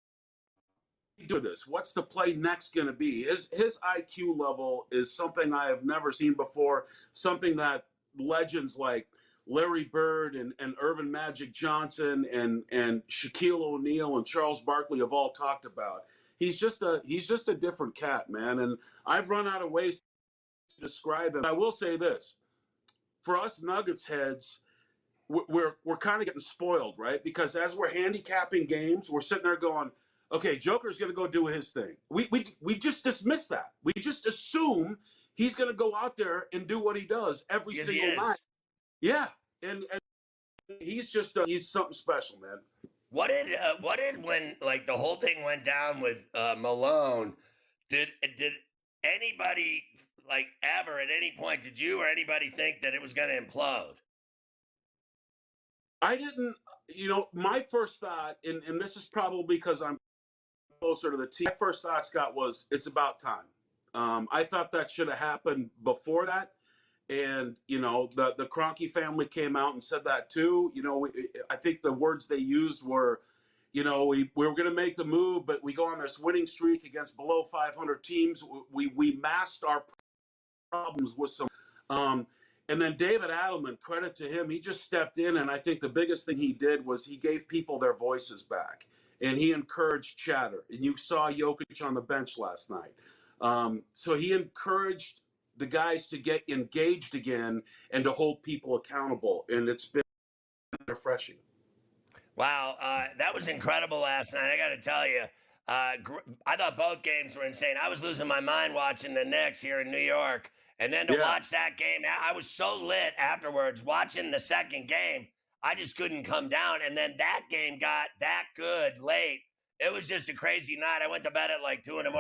Speaker 20: do this. What's the play next going to be? His IQ level is something I have never seen before, something that legends like Larry Bird and Irvin Magic Johnson and Shaquille O'Neal and Charles Barkley have all talked about. He's just a different cat, man. And I've run out of ways to describe him. I will say this. For us Nuggets heads, we're kind of getting spoiled, right? Because as we're handicapping games, we're sitting there going, okay, Joker's going to go do his thing. We just dismiss that. We just assume he's going to go out there and do what he does every single night. Yeah, and he's just he's something special, man.
Speaker 1: What did when like the whole thing went down with Malone? Did anybody like ever at any point, did you or anybody think that it was going to implode?
Speaker 20: I didn't. My first thought, and this is probably because I'm closer to the team. My first thought, Scott, was it's about time. I thought that should have happened before that. And, the Kroenke family came out and said that too. I think the words they used were, we were going to make the move, but we go on this winning streak against below 500 teams. We masked our problems with some. And then David Adelman, credit to him, he just stepped in. And I think the biggest thing he did was he gave people their voices back. And he encouraged chatter. And you saw Jokic on the bench last night. So he encouraged the guys to get engaged again and to hold people accountable. And it's been refreshing.
Speaker 1: Wow, that was incredible last night. I got to tell you, I thought both games were insane. I was losing my mind watching the Knicks here in New York. And then to watch that game, I was so lit afterwards. Watching the second game, I just couldn't come down. And then that game got that good late. It was just a crazy night. I went to bed at like 2 a.m.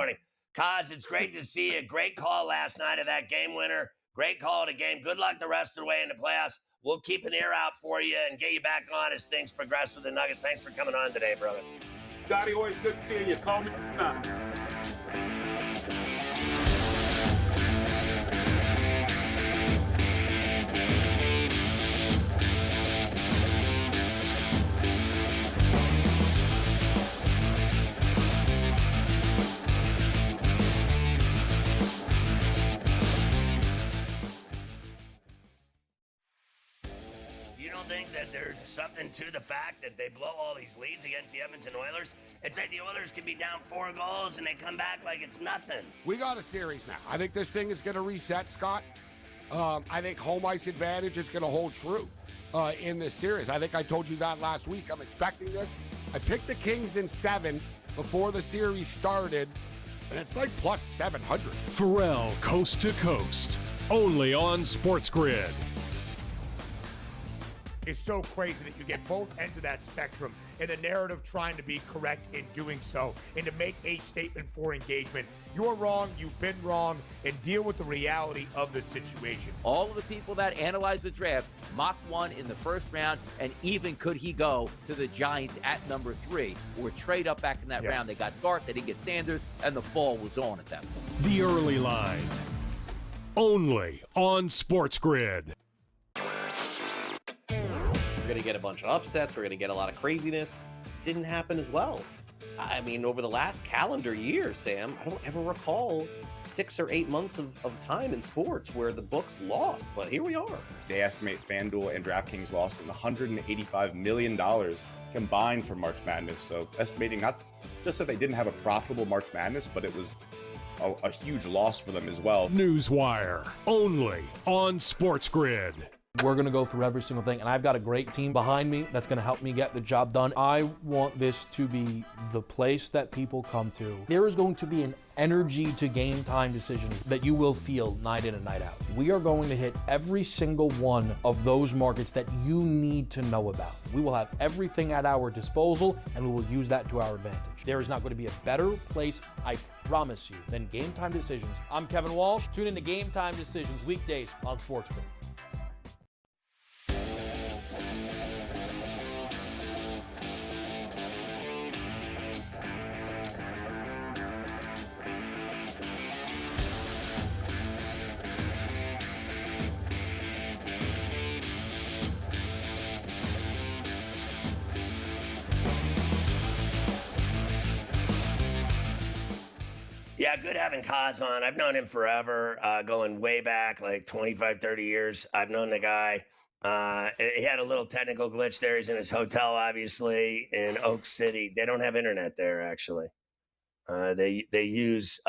Speaker 1: Kaz, it's great to see you. Great call last night of that game winner. Great call to game. Good luck the rest of the way in the playoffs. We'll keep an ear out for you and get you back on as things progress with the Nuggets. Thanks for coming on today, brother.
Speaker 20: Scotty, always good seeing you. Call me.
Speaker 1: You don't think that there's something to the fact that they blow all these leads against the Edmonton Oilers? It's like the Oilers could be down 4 goals and they come back like it's nothing.
Speaker 13: We got a series now. I think this thing is going to reset, Scott. I think home ice advantage is going to hold true in this series. I think I told you that last week. I'm expecting this. I picked the Kings in 7 before the series started, and it's like plus 700.
Speaker 6: Ferrall Coast to Coast, only on SportsGrid.
Speaker 9: It's so crazy that you get both ends of that spectrum and the narrative trying to be correct in doing so and to make a statement for engagement. You're wrong, you've been wrong, and deal with the reality of the situation.
Speaker 11: All of the people that analyze the draft mocked one in the first round, and even could he go to the Giants at number 3 or trade up back in that round. They got Gart, they didn't get Sanders, and the fall was on at that point.
Speaker 6: The early line, only on SportsGrid.
Speaker 14: We're going to get a bunch of upsets. We're going to get a lot of craziness. Didn't happen as well. I mean, over the last calendar year, Sam, I don't ever recall 6 or 8 months of time in sports where the books lost, but here we are.
Speaker 15: They estimate FanDuel and DraftKings lost $185 million combined for March Madness. So estimating not just that they didn't have a profitable March Madness, but it was a huge loss for them as well.
Speaker 6: Newswire, only on SportsGrid.
Speaker 16: We're going to go through every single thing, and I've got a great team behind me that's going to help me get the job done. I want this to be the place that people come to. There is going to be an energy to game time decisions that you will feel night in and night out. We are going to hit every single one of those markets that you need to know about. We will have everything at our disposal, and we will use that to our advantage. There is not going to be a better place, I promise you, than Game Time Decisions. I'm Kevin Walsh. Tune in to Game Time Decisions weekdays on SportsGrid.
Speaker 1: Yeah, good having Kaz on. I've known him forever, going way back, like 25, 30 years. I've known the guy. He had a little technical glitch there. He's in his hotel, obviously, in Oak City. They don't have internet there, actually. They use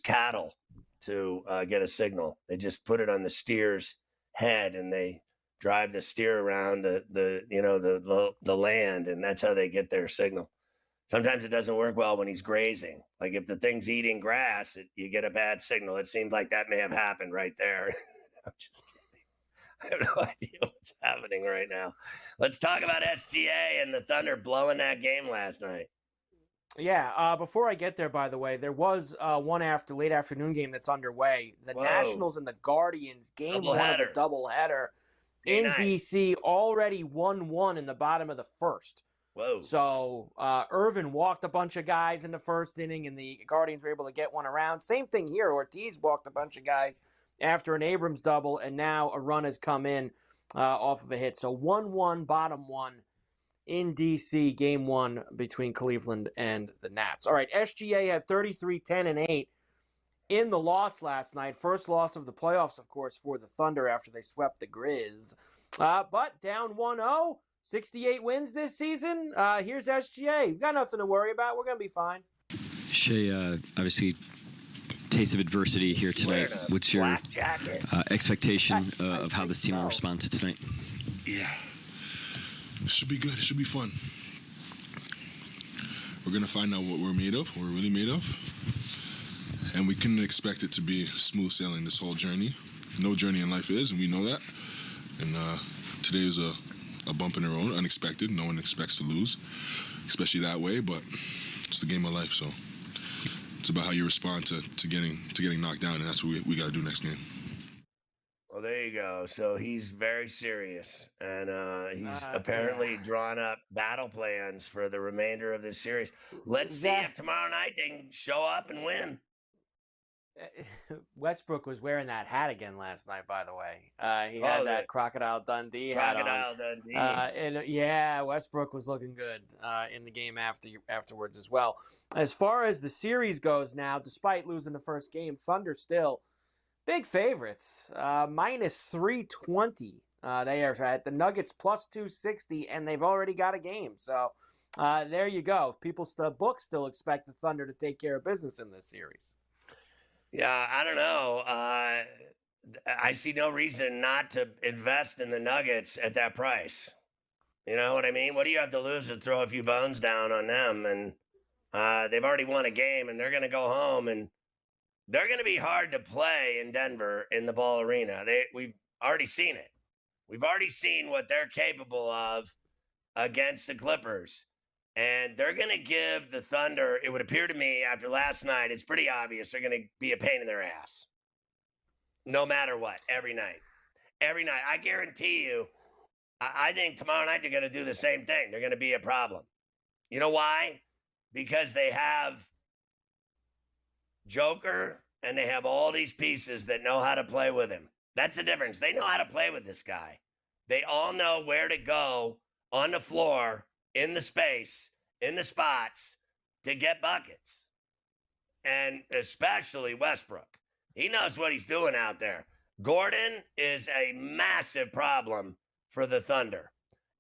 Speaker 1: cattle to get a signal. They just put it on the steer's head, and they drive the steer around the land, and that's how they get their signal. Sometimes it doesn't work well when he's grazing. Like if the thing's eating grass, you get a bad signal. It seems like that may have happened right there. I'm just kidding. I have no idea what's happening right now. Let's talk about SGA and the Thunder blowing that game last night.
Speaker 2: Yeah, before I get there, by the way, there was one late afternoon game that's underway. The Nationals and the Guardians, game one of a doubleheader in D.C., already 1-1 in the bottom of the first.
Speaker 1: Whoa.
Speaker 2: So Irvin walked a bunch of guys in the first inning, and the Guardians were able to get one around. Same thing here. Ortiz walked a bunch of guys after an Abrams double, and now a run has come in off of a hit. So 1-1, bottom one in D.C., game one between Cleveland and the Nats. All right, SGA had 33, 10, and 8 in the loss last night. First loss of the playoffs, of course, for the Thunder after they swept the Grizz. But down 1-0. 68 wins this season. Here's SGA. We've got nothing to worry about. We're going to be fine.
Speaker 21: Shea, obviously, taste of adversity here tonight. What's your expectation of how this team will respond to tonight?
Speaker 19: Yeah. It should be good. It should be fun. We're going to find out what we're made of, what we're really made of. And we couldn't expect it to be smooth sailing this whole journey. No journey in life is, and we know that. And today is a bump in the road, unexpected. No one expects to lose, especially that way, but it's the game of life, so it's about how you respond to getting knocked down, and that's what we got to do next game.
Speaker 1: Well, there you go. So he's very serious, and he's apparently drawn up battle plans for the remainder of this series. Let's see if tomorrow night they can show up and win.
Speaker 2: Westbrook was wearing that hat again last night, by the way. He had that Crocodile Dundee hat on.
Speaker 1: Dundee.
Speaker 2: And Westbrook was looking good in the game afterwards as well. As far as the series goes now, despite losing the first game, Thunder still big favorites. Minus 320 They are at the Nuggets plus 260, and they've already got a game. So there you go. Books still expect the Thunder to take care of business in this series.
Speaker 1: Yeah, I don't know. I see no reason not to invest in the Nuggets at that price. You know what I mean? What do you have to lose to throw a few bones down on them? And they've already won a game, and they're going to go home, and they're going to be hard to play in Denver in the Ball Arena. We've already seen it. We've already seen what they're capable of against the Clippers. And they're going to give the Thunder, it would appear to me after last night, it's pretty obvious they're going to be a pain in their ass. No matter what, every night. Every night. I guarantee you, I think tomorrow night they're going to do the same thing. They're going to be a problem. You know why? Because they have Joker and they have all these pieces that know how to play with him. That's the difference. They know how to play with this guy. They all know where to go on the floor, in the space, in the spots to get buckets. And especially Westbrook. He knows what he's doing out there. Gordon is a massive problem for the Thunder.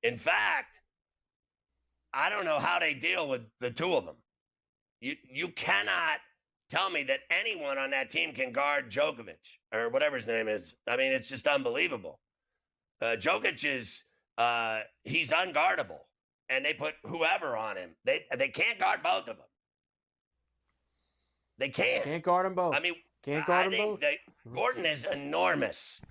Speaker 1: In fact, I don't know how they deal with the two of them. You cannot tell me that anyone on that team can guard Djokovic or whatever his name is. I mean, it's just unbelievable. Jokic is, he's unguardable. And they put whoever on him. They can't guard both of them. They can't.
Speaker 2: Can't guard them both.
Speaker 1: I mean,
Speaker 2: can't guard them both.
Speaker 1: Gordon is enormous.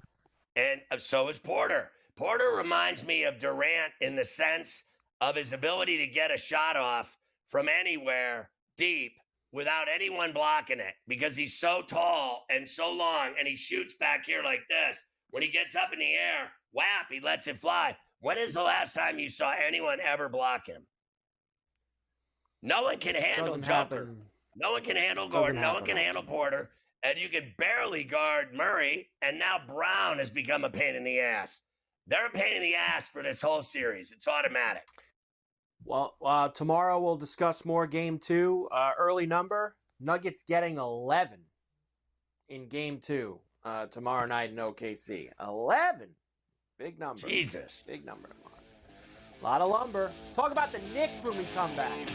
Speaker 1: And so is Porter. Porter reminds me of Durant in the sense of his ability to get a shot off from anywhere deep without anyone blocking it because he's so tall and so long and he shoots back here like this. When he gets up in the air, whap, he lets it fly. When is the last time you saw anyone ever block him? No one can handle Joker. No one can handle Gordon. No one can handle Porter. And you can barely guard Murray. And now Brown has become a pain in the ass. They're a pain in the ass for this whole series. It's automatic.
Speaker 2: Well, tomorrow we'll discuss more Game 2. Early number, Nuggets getting 11 in Game 2 tomorrow night in OKC. 11. Big number.
Speaker 1: Jesus.
Speaker 2: Big number. A lot of lumber. Talk about the Knicks when we come back.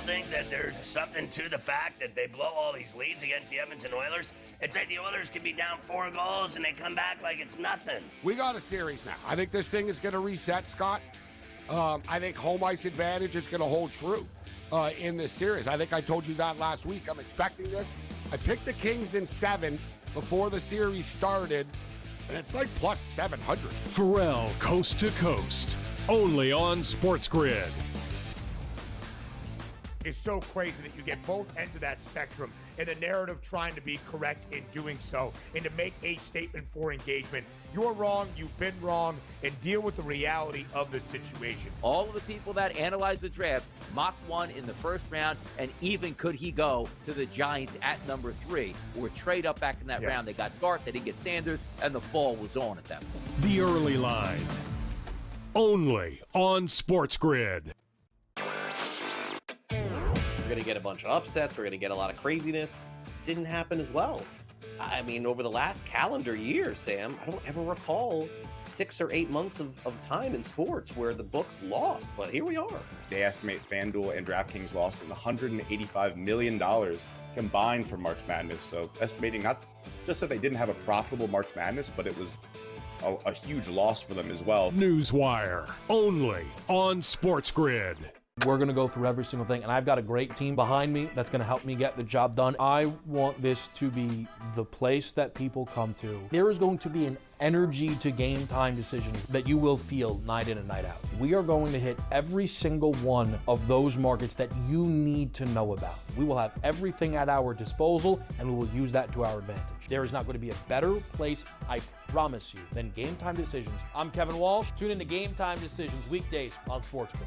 Speaker 1: Think that there's something to the fact that they blow all these leads against the Edmonton Oilers? It's like the Oilers could be down 4 goals and they come back like it's nothing.
Speaker 13: We got a series now. I think this thing is going to reset, Scott. I think home ice advantage is going to hold true in this series. I think I told you that last week. I'm expecting this. I picked the Kings in 7 before the series started, and it's like plus 700.
Speaker 6: Ferrall, coast to coast, only on SportsGrid.
Speaker 9: Is so crazy that you get both ends of that spectrum and the narrative trying to be correct in doing so and to make a statement for engagement. You're wrong, you've been wrong, and deal with the reality of the situation.
Speaker 11: All of the people that analyze the draft mocked one in the first round, and even could he go to the Giants at number 3 or trade up back in that round. They got Dart, they didn't get Sanders, and the fall was on at that point.
Speaker 6: The early line, only on SportsGrid.
Speaker 14: We're going to get a bunch of upsets. We're going to get a lot of craziness. Didn't happen as well. I mean, over the last calendar year, Sam, I don't ever recall 6 or 8 months of time in sports where the books lost, but here we are.
Speaker 15: They estimate FanDuel and DraftKings lost $185 million combined for March Madness. So estimating not just that they didn't have a profitable March Madness, but it was a huge loss for them as well.
Speaker 6: Newswire, only on SportsGrid.
Speaker 16: We're going to go through every single thing, and I've got a great team behind me that's going to help me get the job done. I want this to be the place that people come to. There is going to be an energy to game time decisions that you will feel night in and night out. We are going to hit every single one of those markets that you need to know about. We will have everything at our disposal, and we will use that to our advantage. There is not going to be a better place, I promise you, than Game Time Decisions. I'm Kevin Walsh. Tune in to Game Time Decisions weekdays on SportsGrid.